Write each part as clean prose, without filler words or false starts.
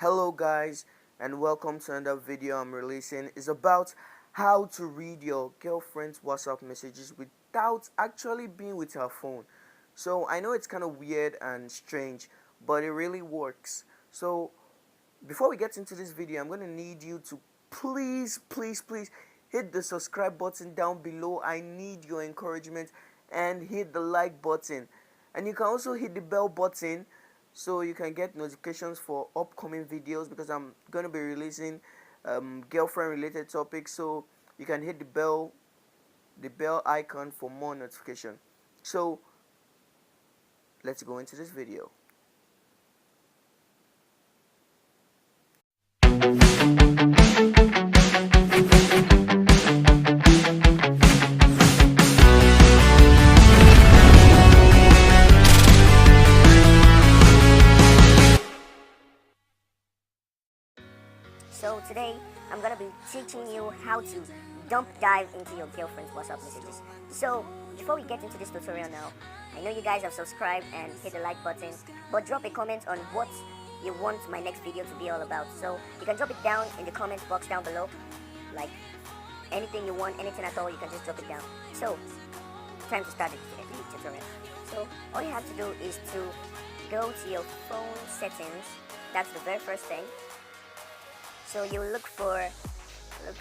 Hello guys, and welcome to another video I'm releasing. It's about how to read your girlfriend's WhatsApp messages without actually being with her phone. So I know it's kind of weird and strange, but it really works. So before we get into this video, I'm going to need you to please hit the subscribe button down below. I need your encouragement, and hit the like button, and you can also hit the bell button so you can get notifications for upcoming videos, because I'm going to be releasing girlfriend related topics. So you can hit the bell icon for more notification. So let's go into this video. So today I'm gonna be teaching you how to dump dive into your girlfriend's WhatsApp messages. So before we get into this tutorial now, I know you guys have subscribed and hit the like button, but drop a comment on what you want my next video to be all about. So you can drop it down in the comment box down below, like anything you want, anything at all, you can just drop it down. So time to start the tutorial. So all you have to do is to go to your phone settings. That's the very first thing. So you look for the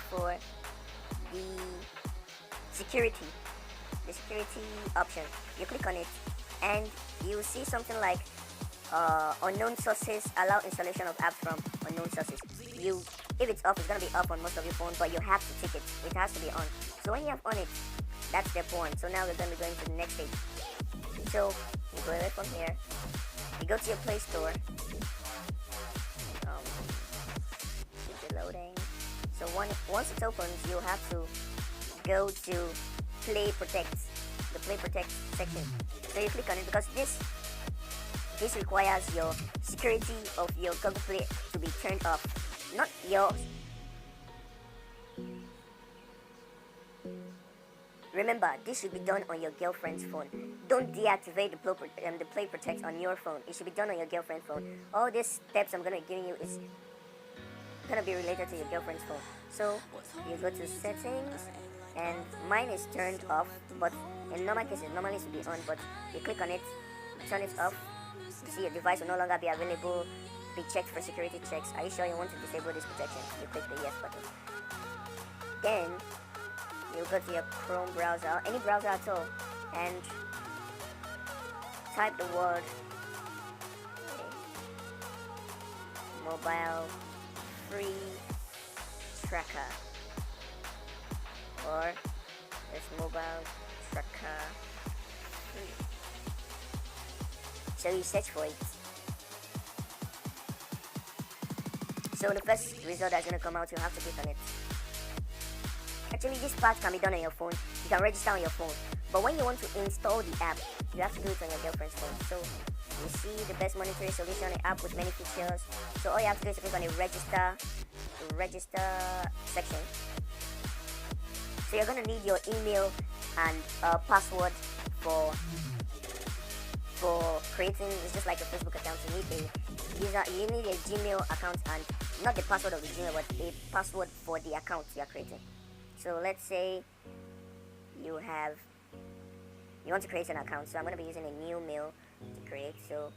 security option. You click on it, and you see something like unknown sources, allow installation of apps from unknown sources. If it's off, it's gonna be off on most of your phones, but you have to tick it. It has to be on. So when you have on it, that's step one. So now we're gonna be going to the next stage. So you go away from here. You go to your Play Store. Loading. So once it opens, you have to go to Play Protect, the Play Protect section. So you click on it, because this requires your security of your Google Play to be turned off, not yours. Remember, this should be done on your girlfriend's phone. Don't deactivate the Play Protect on your phone. It should be done on your girlfriend's phone. All these steps I'm gonna give you is gonna be related to your girlfriend's phone. So you go to settings, and mine is turned off, but in normal cases normally it should be on, but you click on it, turn it off. You see your device will no longer be available, be checked for security checks. Are you sure you want to disable this protection? You click the yes button. Then you go to your Chrome browser, any browser at all, and type the word mobile free tracker, or this mobile tracker free. So you search for it. So the first result that's going to come out, you have to click on it. Actually, this part can be done on your phone. You can register on your phone, but when you want to install the app, you have to do it on your girlfriend's phone. So you see the best monetary solution, an app with many features. So all you have to do is click on the register section. So you're gonna need your email and password for creating. It's just like a Facebook account. You need a Gmail account, and not the password of the Gmail, but a password for the account you are creating. So let's say you want to create an account. So I'm gonna be using a new mail to create. So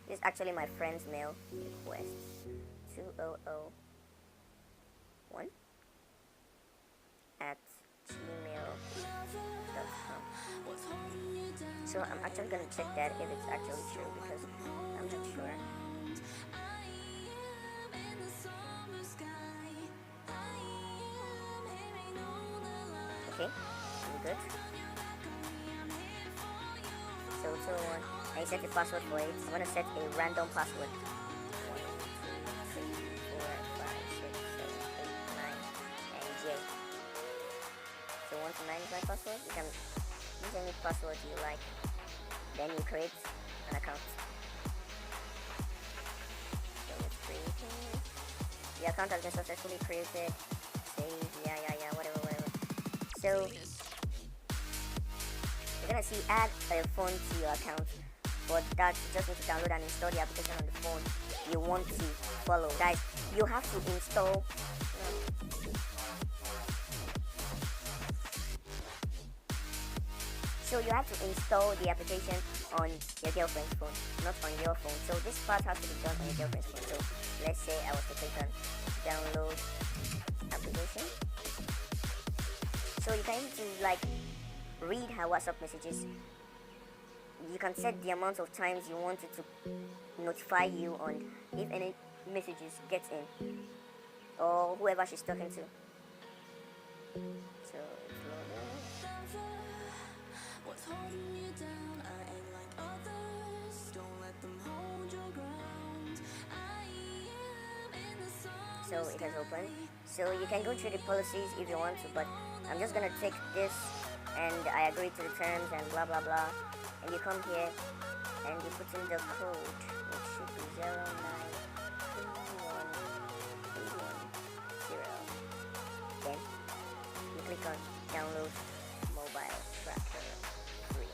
this is actually my friend's mail request, 2001 at gmail.com. So I'm actually going to check that if it's actually true, because I'm not sure. Okay, I'm good. So 201. I set the password for it. I'm gonna set a random password. 1, 2, 3, 4, 5, 6, 7, 8, 9, and J. So 1 to 9 is my password. You can use any password you like. Then you create an account. So it's creating. The account has been successfully created. Save, yeah, whatever. So you're gonna see add a phone to your account. For that, you just need to download and install the application on the phone you want to follow. Guys, you have to install. So you have to install the application on your girlfriend's phone, not on your phone. So this part has to be done on your girlfriend's phone. So let's say I was to click on download application. So you can use to like read her WhatsApp messages. You can set the amount of times you want it to notify you on if any messages get in or whoever she's talking to. So it's loading. What's holding you down? I ain't like others. Don't let them hold your ground. I am in the summer So it has opened. So you can go through the policies if you want to, but I'm just gonna take this and I agree to the terms and blah blah blah. And you come here and you put in the code, which should be 0931310. Then you click on download mobile tracker 3.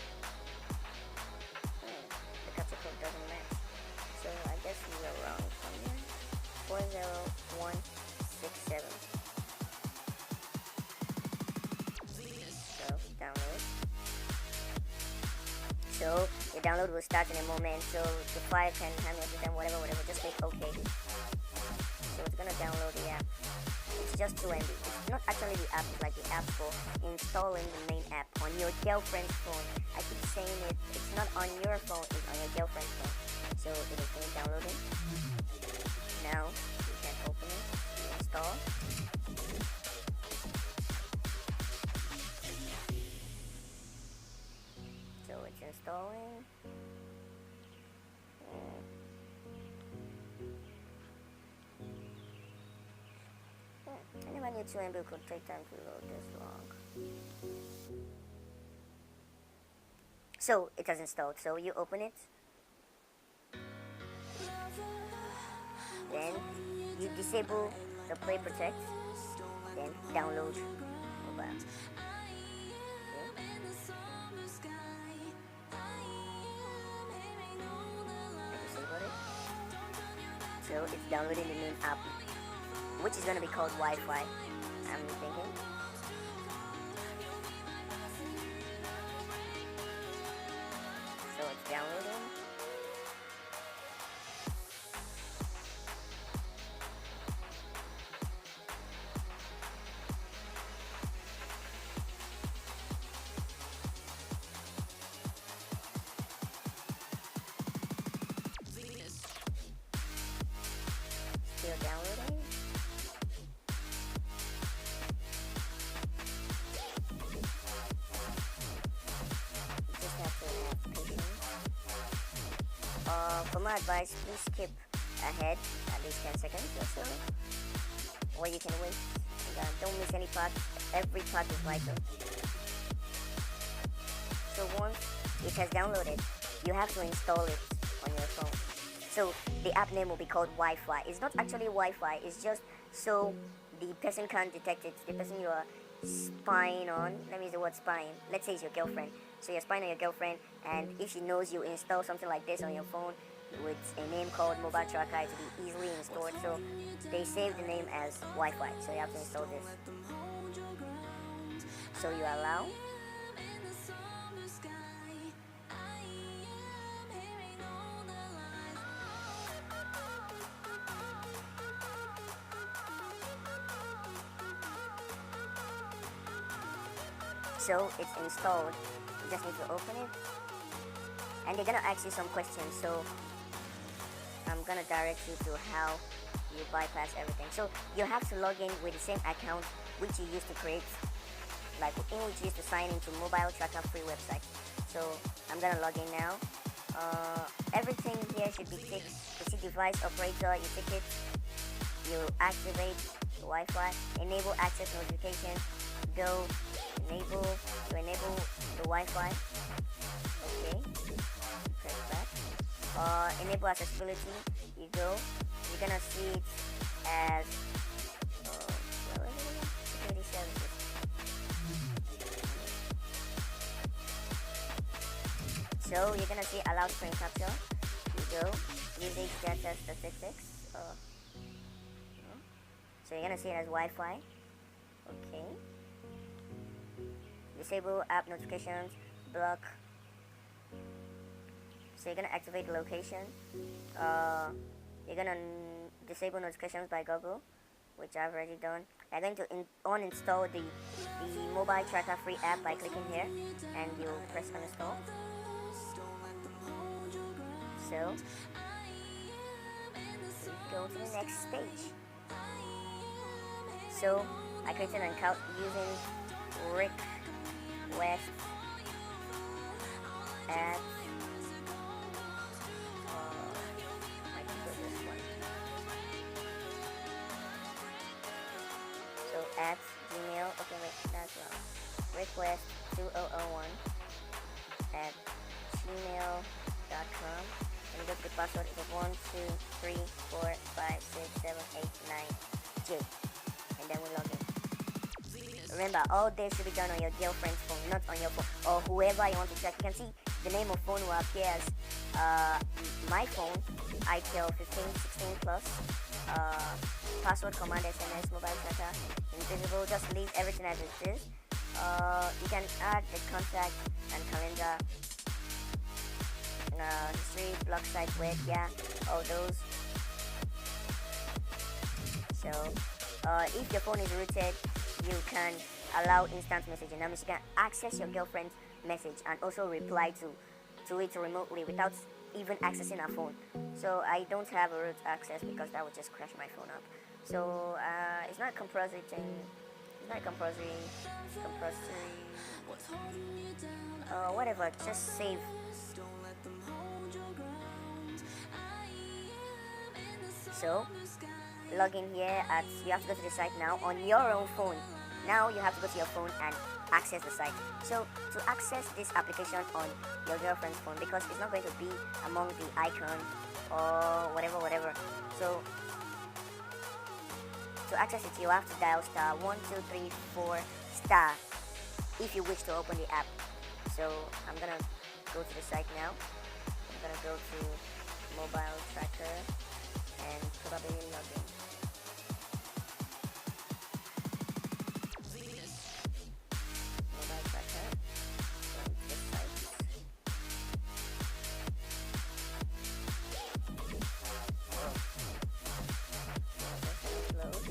The capture code doesn't match, so I guess we are wrong somewhere. 40167. So download. So your download will start in a moment. So the file can handle everything, whatever. Just click OK. So it's gonna download the app. It's just 2 MB. It's not actually the app. It's like the app for installing the main app on your girlfriend's phone. I keep saying it. It's not on your phone. It's on your girlfriend's phone. So it is finished downloading. Now you can open it. Install. So it's installing. I never knew 2 MB could take time to load this long. So it has installed. So you open it. Then you disable the play protect. Then download mobile. So it's downloading the main app, which is going to be called Wi-Fi, I'm thinking. So it's downloading. Still downloading. You just have to have patience. For my advice, please skip ahead at least 10 seconds or so, or you can wait. And, don't miss any part. Every part is vital. So once it has downloaded, you have to install it on your phone. So the app name will be called Wi-Fi. It's not actually Wi-Fi. It's just so the person can't detect it. The person you are spying on. Let me use the word spying. Let's say it's your girlfriend. So you're spying on your girlfriend, and if she knows you install something like this on your phone with a name called Mobile Tracker, it will be easily installed. So they save the name as Wi-Fi. So you have to install this. So you allow. So it's installed. You just need to open it. And they're gonna ask you some questions. So I'm gonna direct you to how you bypass everything. So you have to log in with the same account which you used to create, like in which you used to sign into Mobile Tracker free website. So I'm gonna log in now. Everything here should be ticked. You see device operator, you tick it. You activate the Wi-Fi, enable access notification, go enable the Wi-Fi. Okay, press back. Enable accessibility. You go. You're gonna see it as where is it again? Security services. So you're gonna see allow screen capture. You go usage data statistics. So you're gonna see it as Wi-Fi. Okay. Disable app notifications. Block. So you're gonna activate the location. You're gonna disable notifications by Google, which I've already done. You're going to uninstall the mobile tracker free app by clicking here, and you press uninstall. So we go to the next stage. So I created an account using Rick West at I can put this one. So at Gmail. Okay, wait, that's wrong. Request 2001 at gmail.com. And you go to the password. It's 1 2 3 4 5 6 7 8 9 J. And then we log in. Remember, all this should be done on your girlfriend's phone, not on your phone or whoever you want to check. You can see the name of phone will appear as my phone, ITEL 1516 plus, password command SMS mobile tracker, invisible. Just leave everything as it is. You can add the contact and calendar, history, blog site, web, yeah, all those. So if your phone is rooted, you can allow instant messaging. That means you can access your girlfriend's message and also reply to it remotely without even accessing her phone. So I don't have a root access because that would just crash my phone up. So it's not a compulsory thing. It's not a compulsory, whatever. Just save. So log in here at, you have to go to the site now on your own phone. Now you have to go to your phone and access the site. So to access this application on your girlfriend's phone, because it's not going to be among the icons or whatever. So to access it, you have to dial star 1234 star if you wish to open the app. So I'm gonna go to the site now. I'm gonna go to mobile tracker and probably log in. Mobile tracker and this site. Load.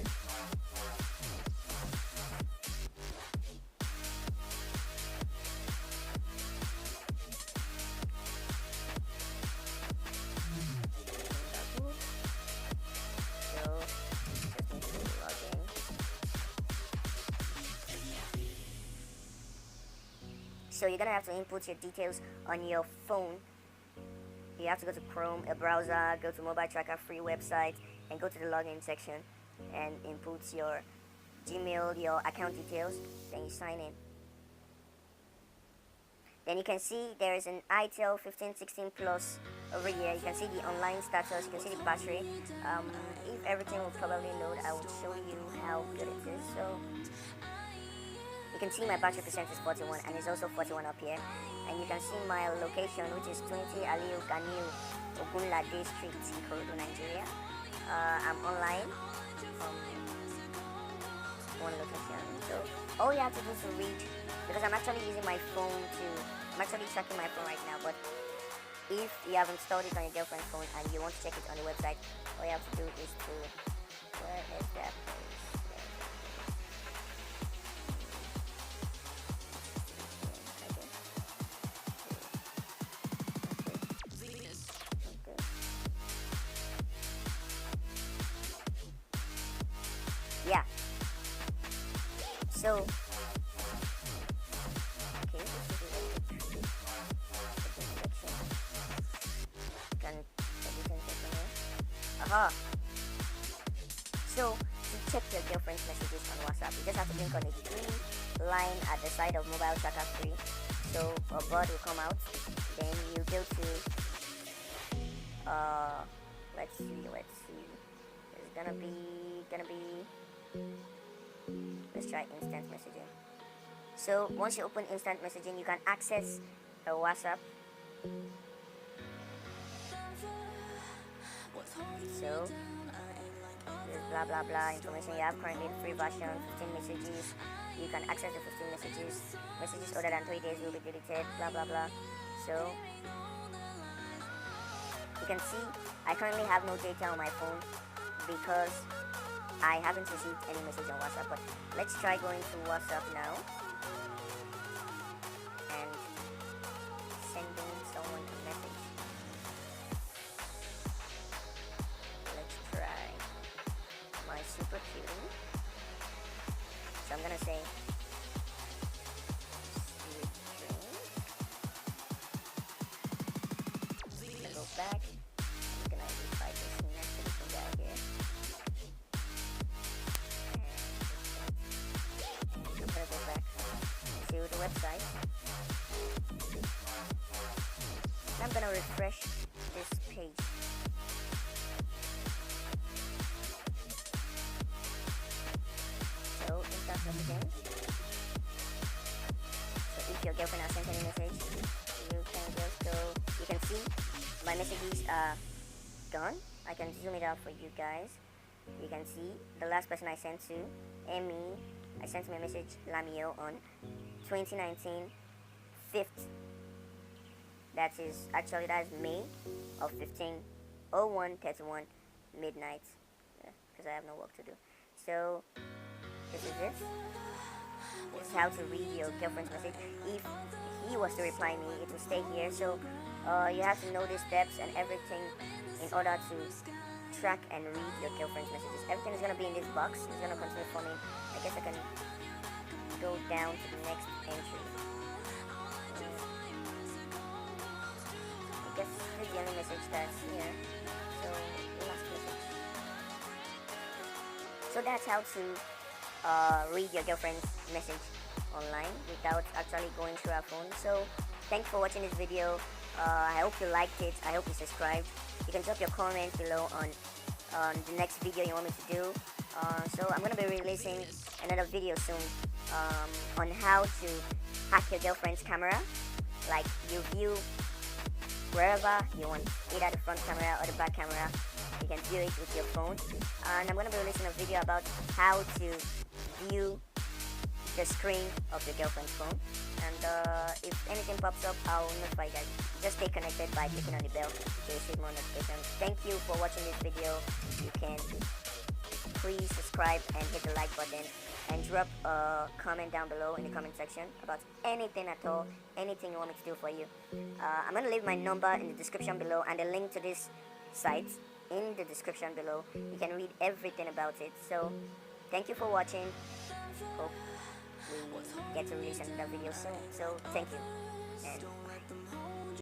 So you're gonna have to input your details on your phone. You have to go to Chrome, a browser, go to mobile tracker free website, and go to the login section and input your Gmail, your account details. Then you sign in. Then you can see there is an ITEL 1516 plus over here. You can see the online status. You can see the battery. If everything will probably load, I will show you how good it is. So you can see my battery percent is 41 and it's also 41 up here. And you can see my location, which is 20 Aliu Ganiu Ogunlade Street, Ikorodu, Nigeria. I'm online from one location. So all you have to do to read, because I'm actually using my phone I'm actually tracking my phone right now, but if you have installed it on your girlfriend's phone and you want to check it on the website, all you have to do is to, where is that place? Yeah. So, okay, this is the section. Can everything check on here? Aha. So, to check your girlfriend's messages on WhatsApp, you just have to click on the green line at the side of mobile tracker 3. So, a bird will come out. Then you go to, let's see. It's gonna be, let's try instant messaging. So once you open instant messaging, you can access WhatsApp So this blah blah blah information you have currently in free version, 15 messages. You can access the 15 messages. Messages older than 3 days will be deleted. Blah blah blah. So you can see I currently have no data on my phone because I haven't received any message on WhatsApp. But let's try going to WhatsApp now and sending someone a message. Let's try my super cutie. So I'm gonna say sweet dreams. I'm gonna go back. I'm gonna reply this next to guy here. And I'm gonna go back to the website. And I'm gonna refresh this page. So instant messaging. So if your girlfriend has sent any message, you can just go. You can see my messages are gone. I can zoom it out for you guys. You can see the last person I sent to, Amy. I sent me a message, Lamio, on 2019 5th. That is May of 15:01:31 midnight. Because I have no work to do. So this is it. This is how to read your girlfriend's message. If he was to reply me, it will stay here. So you have to know the steps and everything in order to track and read your girlfriend's messages. Everything is gonna be in this box. It's gonna continue forming. I guess I can go down to the next entry. I guess this is the only message that's here. So last message. So that's how to read your girlfriend's message online without actually going through her phone. So thanks for watching this video. I hope you liked it. I hope you subscribed. You can drop your comment below on the next video you want me to do. So I'm gonna be releasing another video soon on how to hack your girlfriend's camera. Like you view wherever you want, either the front camera or the back camera. You can view it with your phone. And I'm gonna be releasing a video about how to view the screen of your girlfriend's phone. And if anything pops up, I'll notify you guys. Just stay connected by clicking on the bell to receive more notifications. Thank you for watching this video. You can please subscribe and hit the like button and drop a comment down below in the comment section about anything at all, anything you want me to do for you. I'm going to leave my number in the description below and the link to this site in the description below. You can read everything about it. So thank you for watching. Hope we get to release another video soon. So thank you and bye.